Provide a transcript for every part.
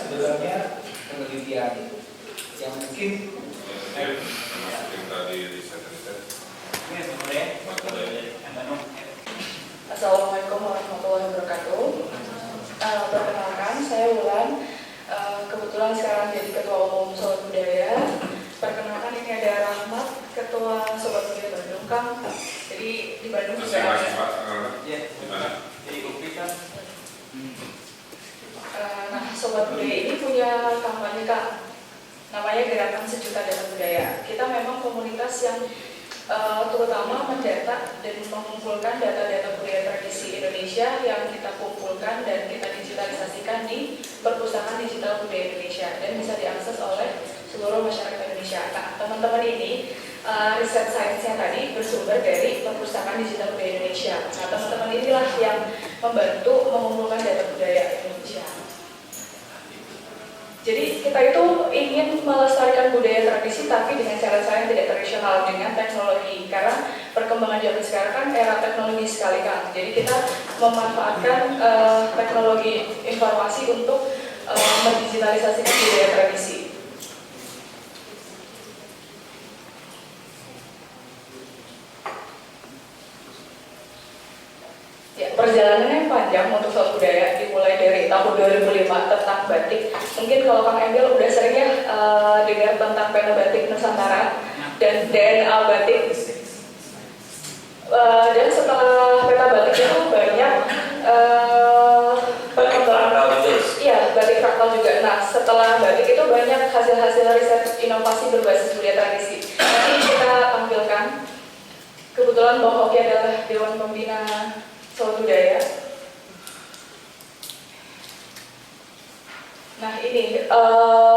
sebenarnya penelitian yang mungkin tadi riset. Assalamualaikum warahmatullahi wabarakatuh. Perkenalkan, saya Wulan. Kebetulan sekarang jadi Ketua Umum Sobat Budaya. Perkenalkan, ini ada Rahmat, Ketua Sobat Budaya Bandung, Kang. Jadi di Bandung juga ada. Ya, gimana? jadi kopi kan. Nah, Sobat Budaya ini punya kampanye, Kang. Namanya Gerakan Sejuta Data Budaya. Kita memang komunitas yang terutama mendata dan mengumpulkan data-data budaya tradisi Indonesia yang kita kumpulkan dan kita digitalisasikan di perpustakaan digital budaya Indonesia dan bisa diakses oleh seluruh masyarakat Indonesia. Nah, teman-teman ini riset sainsnya tadi bersumber dari perpustakaan digital budaya Indonesia. Nah, teman-teman inilah yang membantu mengumpulkan data budaya Indonesia. Jadi kita itu ingin melestarikan budaya tradisi tapi dengan cara-cara yang tidak tradisional dengan teknologi, karena perkembangan zaman sekarang kan era teknologi sekali, kan. Jadi kita memanfaatkan teknologi informasi untuk mendigitalisasikan budaya tradisi. Ya, perjalanannya yang panjang untuk Sobat Budaya, dimulai dari tahun 2005 tentang batik. Mungkin kalau Kang Emil udah sering ya dengar tentang pena batik Nusantara dan DNA batik. Dan setelah peta batik itu banyak perkembangan. Iya, batik fraktal juga. Nah, setelah batik itu banyak hasil-hasil riset inovasi berbasis budaya tradisi. Nanti kita tampilkan. Kebetulan Bang Oki adalah Dewan Pembina Sobat Budaya. Nah, ini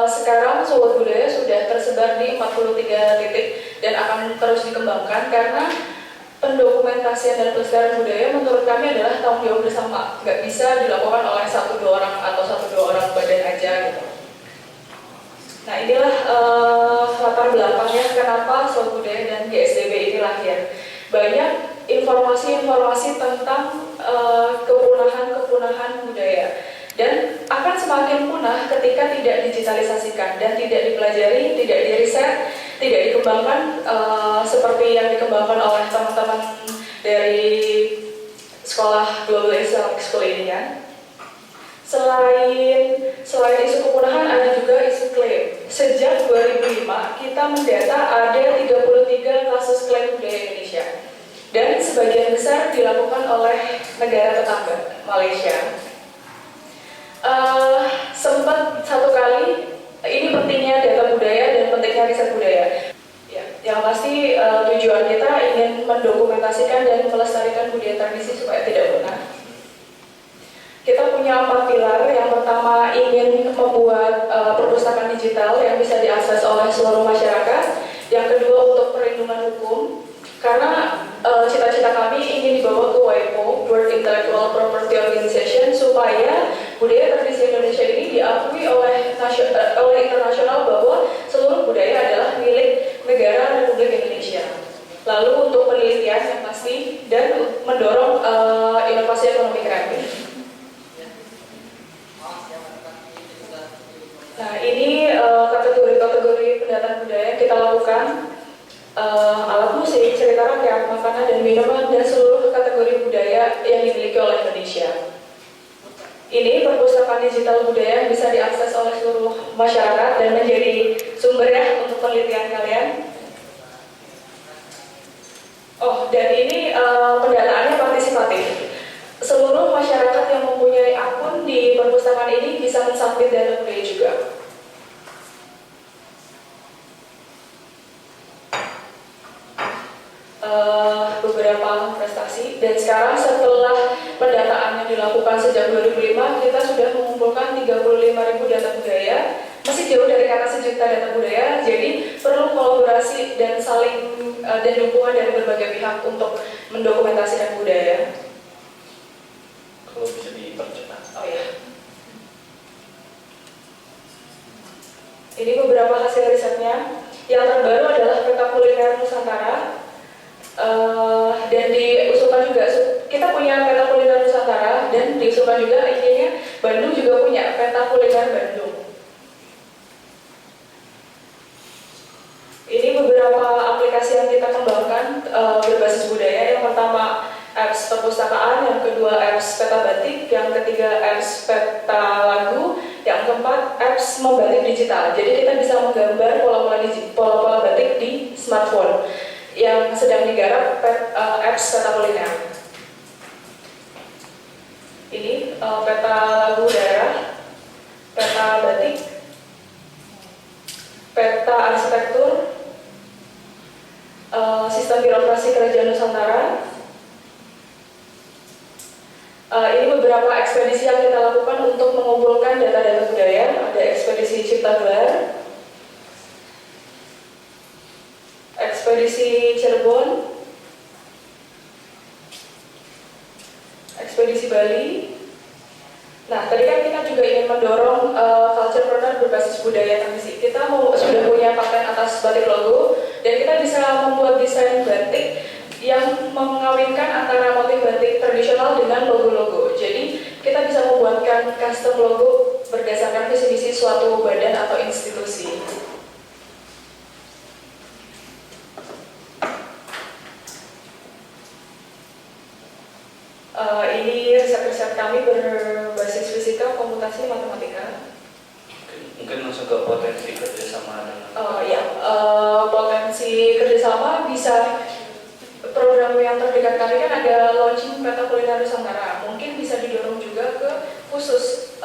sekarang Sobat Budaya sudah tersebar di 43 titik dan akan terus dikembangkan karena pendokumentasian dan pelestarian budaya menurut kami adalah tanggung jawab bersama. Nggak bisa dilakukan oleh 1-2 orang atau 1-2 orang badan aja gitu. Nah, inilah latar belakangnya kenapa Sobat Budaya dan GSDB ini lahir. Banyak informasi-informasi tentang kepunahan budaya dan akan semakin punah ketika tidak digitalisasikan dan tidak dipelajari, tidak diriset, tidak dikembangkan seperti yang dikembangkan oleh teman-teman dari sekolah Global Islamic School ini, kan. Selain isu kepunahan ada juga isu klaim. Sejak 2005 kita mendata ada 33 kasus klaim budaya Indonesia. Dan sebagian besar dilakukan oleh negara tetangga, Malaysia. Sempat satu kali, ini pentingnya data budaya dan pentingnya riset budaya. Ya, yang pasti tujuan kita ingin mendokumentasikan dan melestarikan budaya tradisi supaya tidak punah. Kita punya 4 pilar. Yang pertama ingin membuat perpustakaan digital yang bisa diakses oleh seluruh masyarakat. Yang kedua untuk perlindungan hukum, karena cita-cita kami ingin dibawa ke WIPO, World Intellectual Property Organization, supaya budaya tradisi Indonesia ini diakui oleh internasional bahwa seluruh budaya adalah milik negara Republik Indonesia. Lalu untuk penelitian yang pasti dan mendorong inovasi ekonomi kreatif. Nah, ini kategori-kategori pendataan budaya yang kita lakukan. Alat musik, cerita rakyat, makanan dan minuman, dan seluruh kategori budaya yang dimiliki oleh Indonesia. Ini perpustakaan digital budaya yang bisa diakses oleh seluruh masyarakat dan menjadi sumber ya untuk penelitian kalian. Oh, dan ini pendataannya partisipatif. Seluruh masyarakat yang mempunyai akun di perpustakaan ini bisa mensubmit data budaya juga. Beberapa prestasi, dan sekarang setelah pendataan yang dilakukan sejak 2005 kita sudah mengumpulkan 35.000 data budaya. Masih jauh dari kata sejuta data budaya, jadi perlu kolaborasi dan saling dan dukungan dari berbagai pihak untuk mendokumentasikan budaya. Kalau bisa dipercepat. Oh ya, ini beberapa hasil risetnya. Yang terbaru adalah peta kuliner Nusantara. Dan diusulkan juga, kita punya peta kuliner Nusantara dan diusulkan juga idenya Bandung juga punya peta kuliner Bandung. aplikasi yang kita kembangkan berbasis budaya. Yang pertama apps perpustakaan, yang kedua apps peta batik, yang ketiga apps peta lagu, yang keempat apps membatik digital. Jadi kita bisa menggambar pola-pola batik di smartphone. Yang sedang digarap apps peta kuliner. Ini peta lagu daerah, peta batik, peta arsitektur, sistem birokrasi kerajaan Nusantara. Ini beberapa ekspedisi yang kita lakukan untuk mengumpulkan data-data budaya. Ada ekspedisi Cipta Gelar, ekspedisi Cirebon, ekspedisi Bali. Nah, tadi kan kita juga ingin mendorong culturepreneur berbasis budaya tradisi. Kita sudah punya paten atas batik logo, dan kita bisa membuat desain batik yang mengawinkan antara motif batik tradisional dengan logo-logo. Jadi kita bisa membuatkan custom logo berdasarkan visi misi suatu badan atau institusi. Ini riset-riset kami berbasis fisika, komputasi, matematika. Mungkin langsung ke potensi kerjasama dengan potensi kerjasama bisa, program yang terdekat kami kan ada launching peta kuliner Nusantara. Mungkin bisa didorong juga ke khusus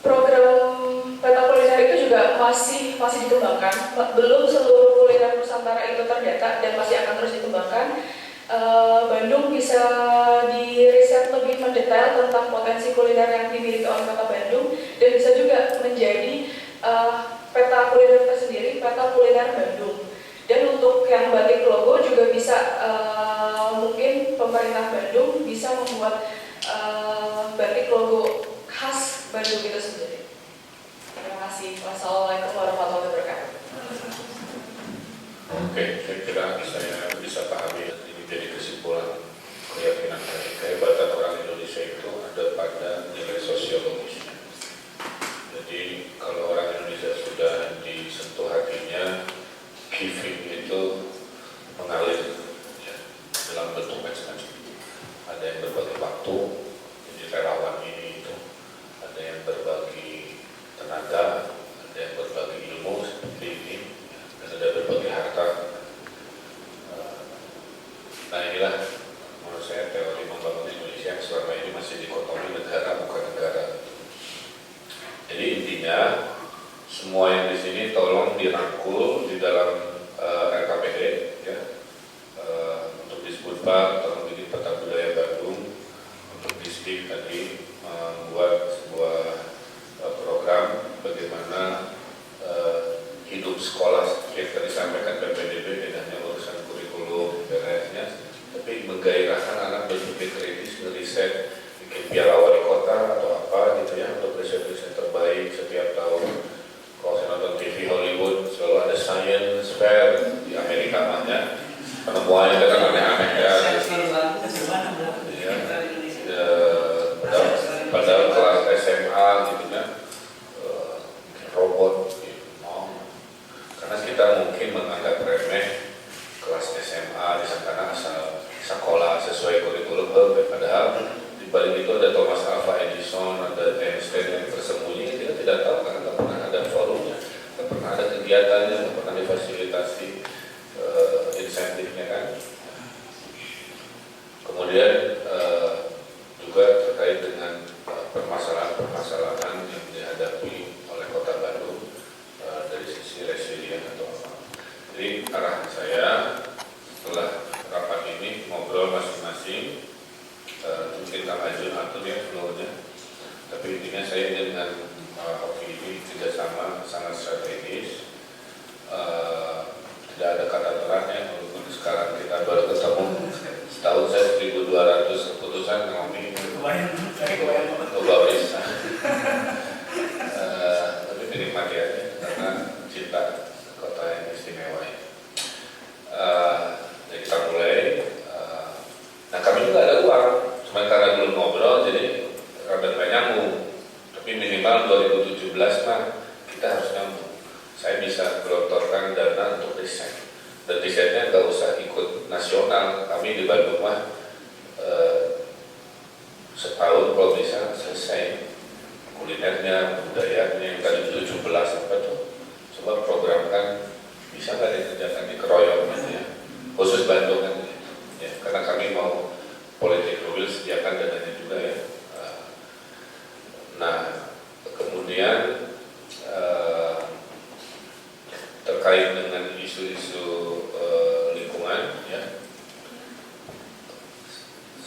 program peta kuliner itu juga masih dikembangkan. Belum seluruh kuliner Nusantara itu terdata dan masih akan terus dikembangkan. Bandung bisa diriset lebih mendetail tentang potensi kuliner yang dimiliki oleh Kota Bandung, dan bisa juga menjadi peta kuliner tersendiri, peta kuliner Bandung. Dan untuk yang batik logo juga bisa, mungkin pemerintah Bandung bisa membuat batik logo khas Bandung itu sendiri. Terima kasih. Wassalamualaikum warahmatullahi wabarakatuh. Oke, saya kira saya bisa pahami. Jadi kesimpulan keyakinan saya, kehebatan orang Indonesia itu ada pada nilai sosiologisnya. Jadi kalau orang Indonesia sudah disentuh hatinya, giving itu mengalir ya, dalam bentuk macam-macam. Ada yang berbagi waktu, jadi relawan ini itu. Ada yang berbagi tenaga, ada yang berbagi ilmu seperti ini, dan ada berbagi harta. Nah inilah menurut saya teori membangun Indonesia yang selama ini masih dikotomi negara bukan negara. Jadi intinya semua yang di sini tolong dirangkul di dalam RKPD ya. Untuk disebut Pak, tolong bikin peta budaya Bandung. Untuk Disdik tadi membuat sebuah program bagaimana hidup sekolah yang tadi disampaikan PPDB tidak hanya urusan kurikulum beresnya, tapi menggairahkan anak berpikir kritis, ngeriset, bikin piala wali kota atau apa gitu ya, untuk riset-riset terbaik setiap tahun. Kalau saya nonton TV Hollywood selalu ada science fair di Amerika mahnya, penemuannya itu kan aneh-aneh ya. Padahal kelas SMA gitu kan, robot gitu. Karena kita mungkin menganggap remeh kelas SMA di sana asal sekolah sesuai kurikulum, padahal di balik itu ada Thomas Alva Edison, ada Einstein yang tersembunyi. Kita tidak tahu karena nggak pernah ada forumnya, nggak pernah ada kegiatannya, nggak pernah difasilitasi insentifnya kan. Kemudian juga terkait dengan permasalahan-permasalahan yang dihadapi oleh Kota Bandung dari sisi resilient atau apa. Jadi arah saya setelah rapat ini ngobrol masing-masing, mungkin Kang Ajun atur ya flow-nya. Tapi intinya saya dengan Hoki ini kerjasama sangat strategis. Tidak ada kata terakhir, walaupun sekarang kita baru ketemu. Setahun saya 1.200 keputusan ngomongin. Coba bisa. Tapi dinikmati aja karena cinta kota yang istimewa ini. Jadi kita mulai. Nah kami juga ada uang, cuma karena belum ngobrol jadi rada nggak nyambung. Tapi minimal 2017 mah kita harus nyambung. Saya bisa gelontorkan dana untuk riset. dan risetnya nggak usah ikut nasional. Kami di Bandung mah setahun kalau bisa selesai kulinernya, budayanya, yang tadi 17 apa tuh, coba programkan bisa nggak dikerjakan di keroyok gitu ya, khusus Bandung kan ya, karena kami mau politik mobil sediakan dananya juga ya. Nah kemudian terkait dengan isu-isu lingkungan ya,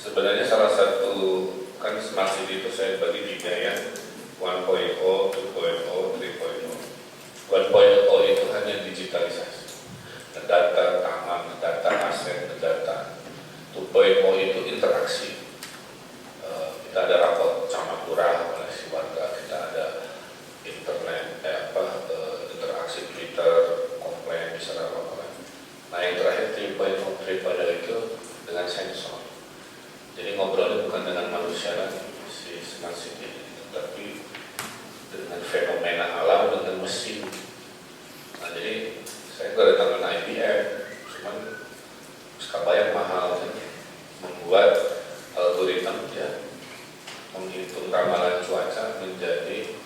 sebenarnya salah satu kan smart city itu saya bagi 3 ya, 1.0, 2.0, 3.0. 1.0 itu hanya digitalisasi, data taman, data aset, data. 2.0 itu interaksi. Kita ada rapor camat lurah oleh si warga, kita ada internet, interaksi Twitter, komplain, misalnya apa. Nah yang terakhir 3.0 itu dengan sensor. Jadi ngobrolnya bukan dengan manusia lagi, si smart city, tapi dengan fenomena alam dengan mesin. Nah jadi saya kedatangan IBM, cuman sekalian mahal kan, membuat algoritma ya, menghitung ramalan cuaca menjadi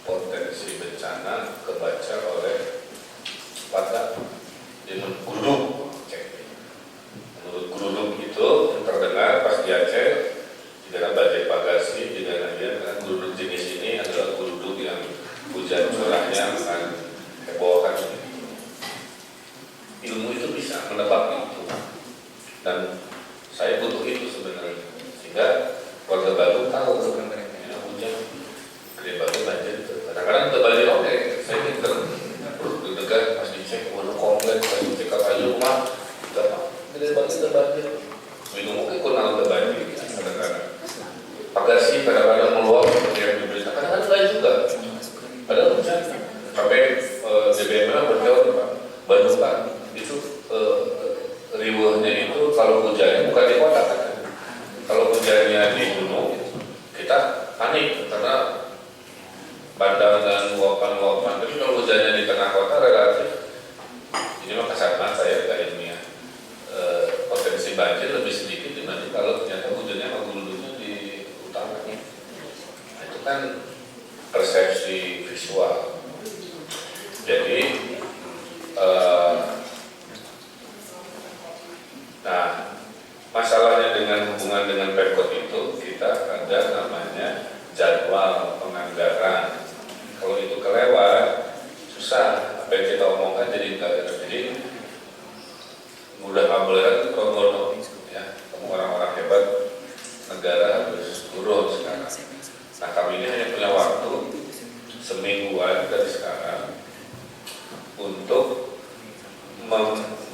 potensi bencana kebaca oleh warga. Jadi menurut Guruduk itu yang terdengar pas di Aceh, tidak badai bagasi, tidak ada karena Guruduk jenis ini adalah Guruduk yang hujan curahnya akan hebohkan. Ilmu itu bisa menebak itu, dan saya butuh itu sebenarnya, sehingga warga Bandung tahu ya, hujan gede banget banjir itu. Kadang-kadang ke Bali oke, saya pinter deg-degan pas dicek, waduh kompleks, pas dicek ke kayu rumah, gede banget. Minum mungkin kurang ke banjir, kadang-kadang. Bagasi kadang-kadang meluap seperti yang diberitakan, kadang-kadang lain juga. Padahal hujan, sampai DBM berjauh Pak, Bandung Pak, itu riwahnya itu kalau hujannya bukan di kota kan. Kalau hujannya di gunung, kita panik karena pandangan luapan-luapan. Tapi kalau hujannya di tengah kota relatif, ini mah kasar mata saya gak ilmiah, potensi banjir lebih sedikit dibanding kalau ternyata hujannya sama gulungnya di utara. Nah, itu kan persepsi visual. Jadi nah masalahnya dengan hubungan dengan Pemkot itu, kita ada namanya jadwal penganggaran. Kalau itu kelewat, susah. Apa yang kita omongkan jadi nggak ada. Jadi mudah ngabeleran krono ya. Kamu orang-orang hebat, negara harus turun sekarang. Nah kami ini hanya punya waktu semingguan dari sekarang untuk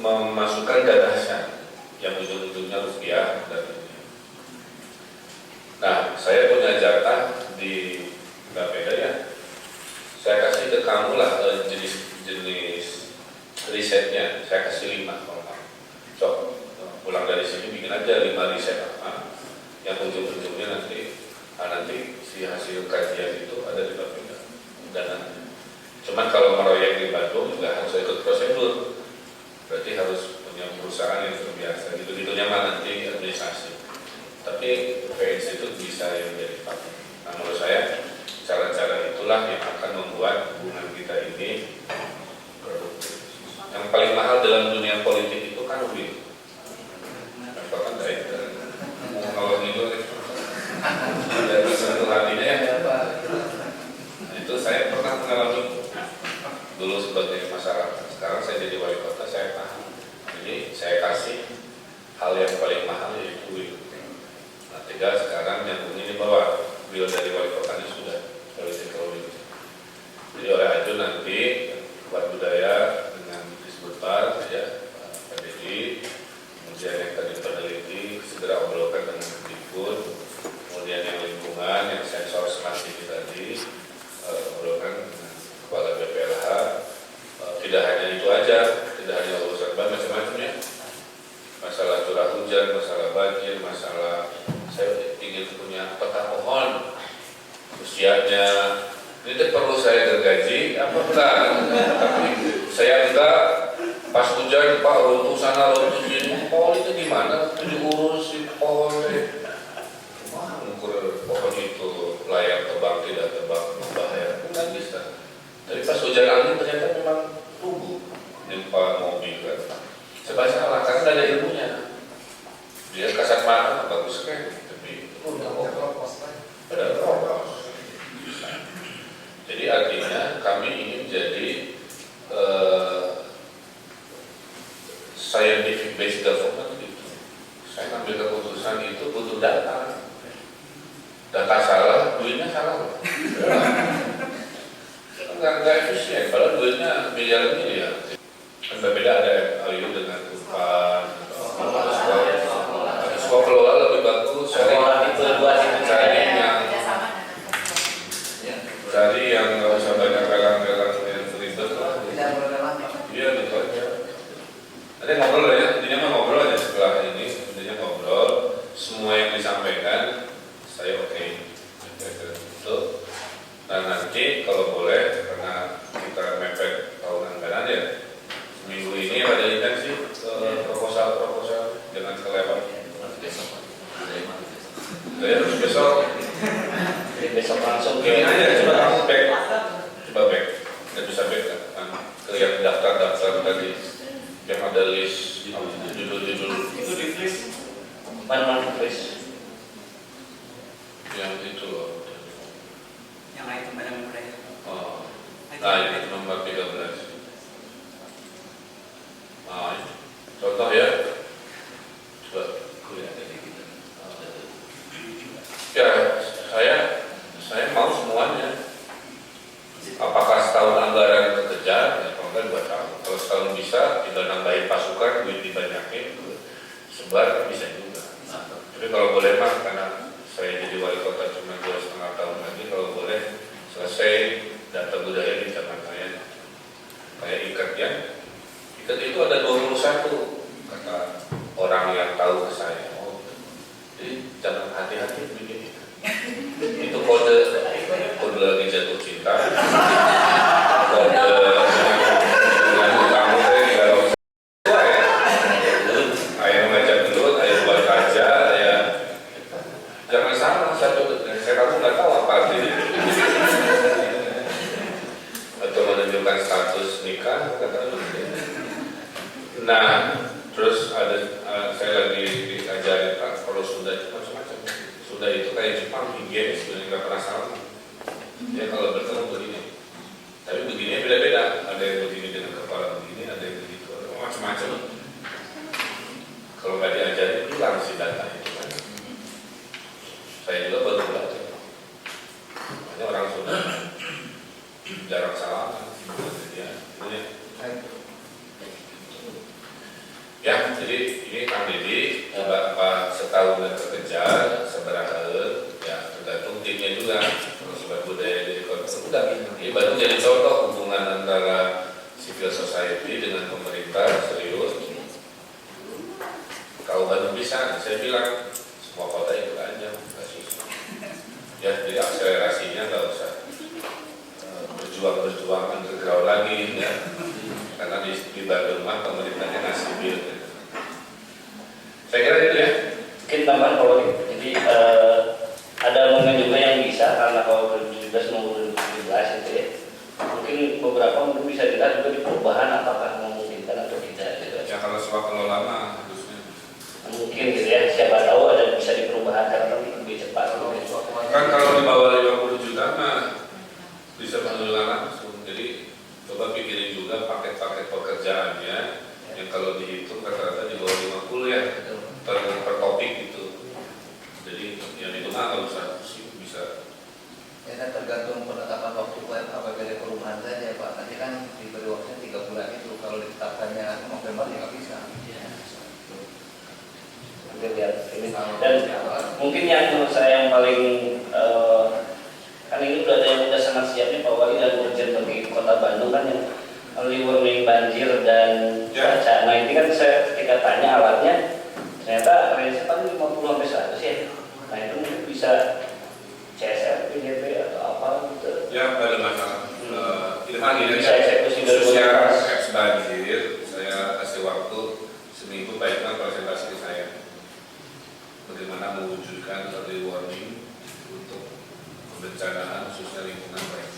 memasukkan gagasan yang ujung-ujungnya rupiah dan ini. Nah, saya punya jatah di Bapeda ya. Saya kasih ke kamu lah jenis risetnya. Saya kasih 5 kalau kamu. So, pulang dari sini bikin aja 5 riset apa yang ujung-ujungnya nanti si hasil kajian itu ada di Bapeda. Dan cuman kalau meroyek di Bandung juga harus ikut prosedur. Berarti harus punya perusahaan yang terbiasa, gitu-gitunya mah nanti administrasi. Tapi P-Institute bisa yang jadi partner. Nah menurut saya cara-cara itulah yang akan membuat hubungan kita ini produktif. Yang paling mahal dalam dunia politik itu kan duit. Contoh kan dari kalau itu dari satu hatinya ya. Nah, itu saya pernah mengalami dulu sebagai masyarakat. Sekarang saya jadi wali kota, saya paham. Jadi saya kasih hal yang paling mahal yaitu will. Nah, tinggal sekarang yang ini bahwa will dari wali kota ini sudah political will. Jadi oleh Aju nanti buat budaya dengan disebutkan ya Pak Dedi, kemudian yang tadi peneliti segera obrolkan dengan Dikbud, kemudian yang lingkungan, yang sensor smart city tadi obrolkan dengan kepala BPLH. Tidak hanya itu aja, tidak hanya urusan macam-macam ya. Masalah curah hujan, masalah banjir, masalah saya ingin punya peta pohon usianya. Ini perlu saya gergaji apa enggak? Tapi saya enggak Pas hujan Pak runtuh sana runtuh sini, pohon itu gimana? Itu diurusin pohonnya. Wah, ukur pohon itu layak tebang tidak tebang bahaya, nggak bisa. Tapi pas hujan angin ternyata memang tumbuh nimpa mobil kan. Serba salah karena nggak ada ilmunya. Dia kasat mata bagus kan, tapi udah kropos. Jadi artinya kami ingin jadi scientific based government gitu. Saya ambil keputusan itu butuh data. Data salah, duitnya salah. Enggak efisien, padahal duitnya miliar-miliar. Kan berbeda ada MOU dengan Unpad, semua kelola lebih bagus. Cari yang nggak usah banyak lelang-lelang yang ribet lah. Iya gitu aja. Nanti ngobrol ya, intinya mah ngobrol aja setelah ini, intinya ngobrol. Semua yang disampaikan saya oke. Gitu. Dan nanti kalau boleh, karena kita mepet tahunan kanan ya, minggu ini ada intensi proposal jangan kelewat. Saya harus besok. Jadi besok langsung Ini aja coba kamu back, nggak bisa back kan? Ke yang daftar tadi, yang ada list judul-judul itu di list mana list yang itu loh. Yang lain kemana mulai? Oh, nah ini nomor 13. Nah, ini. Contoh ya, coba kuliah dari kita. Ya, saya mau semuanya. Apakah setahun anggaran kekejar? Ya, kalau enggak 2 tahun. Kalau setahun bisa, tinggal nambahin pasukan, duit dibanyakin, sebar bisa juga. Tapi kalau boleh mah, karena saya jadi wali kota cuma 2,5 tahun lagi, kalau boleh selesai data budaya di zaman saya. Kayak ikat ya. Ikat itu ada 21, kata orang yang tahu ke saya. Oh, jadi jangan hati-hati begini. Itu kode lagi jatuh cinta. Kode dengan kamu kalau ya. Ayah ngajak dulu, ayah buat aja, ya. Jangan salah satu. Saya kamu nggak tahu apa artinya. Atau menunjukkan status nikah, kata. Nah, terus ada saya lagi diajarin kalau Sunda itu macam-macam. Sunda itu kayak Jepang, higienis, sebenarnya nggak pernah salah. Ya kalau bertemu begini, tapi begini beda-beda. Ada yang begini dengan kepala begini, ada yang begitu, macam-macam. Kalau nggak diajarin hilang si data itu kan. Saya juga baru belajar. Hanya orang Sunda jarang salah. Ya, jadi ini Kang Didi, Bapak setahun dan kekejar, seberapa ya tergantung timnya juga. Kalau sebab budaya jadi konten, ini baru jadi contoh hubungan antara civil society dengan pemerintah serius. Kalau baru bisa, saya bilang semua kota itu aja, nggak susah. Ya, jadi akselerasinya nggak usah berjuang underground lagi, ya. Karena di Bandung mah pemerintahnya ngasih bil. Saya kira itu ya. mungkin tambahan kalau jadi ada momen juga yang bisa karena kalau 2017 maupun 2017 itu ya mungkin beberapa mungkin bisa dilihat juga di perubahan apakah memungkinkan atau tidak gitu. Ya kalau soal lama harusnya Mungkin gitu ya, siapa tahu ada bisa di perubahan karena kan lebih cepat. kan kalau di bawah 50 juta mah bisa penjualan langsung. Jadi coba pikirin juga paket-paket pekerjaannya yang kalau dihitung rata-rata di bawah 50 ya per topik gitu. Jadi yang itu mah kalau bisa Ya kan tergantung penetapan waktu APBD perumahan saja Pak. Nanti kan diberi waktunya 3 bulan itu. Kalau ditetapkannya November ya nggak bisa. Dan mungkin yang menurut saya yang paling kan ini udah ada yang udah sangat siapnya Pak Wali dan urgent bagi Kota Bandung kan yang early warning banjir dan cuaca. Nah ini kan saya ketika tanya alatnya ternyata range kan 50 sampai 100 ya. Nah itu mungkin bisa CSR, PDP atau apa gitu. ya nggak ada masalah. Itu kan Bisa eksekusi dari khususnya apps banjir saya pendanaan khususnya lingkungan baik.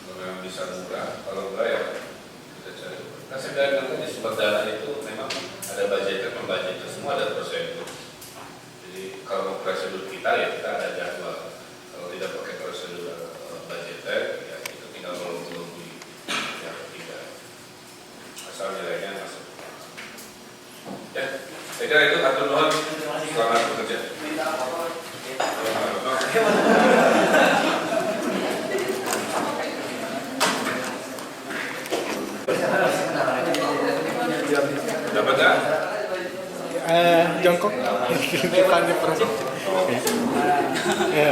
Kalau memang bisa murah, kalau enggak ya kita cari. Nah, saya bilang tadi sumber dana itu memang ada budgetnya, membudgetnya, semua ada prosedur. Jadi kalau prosedur kita ya kita ada jadwal. Kalau tidak pakai prosedur budgeter, ya itu tinggal melungkui yang ketiga. Asal nilainya masuk. Ya, saya kira itu atur nuhun. Selamat bekerja. Dapat nggak? Jongkok di depannya perut. Ya.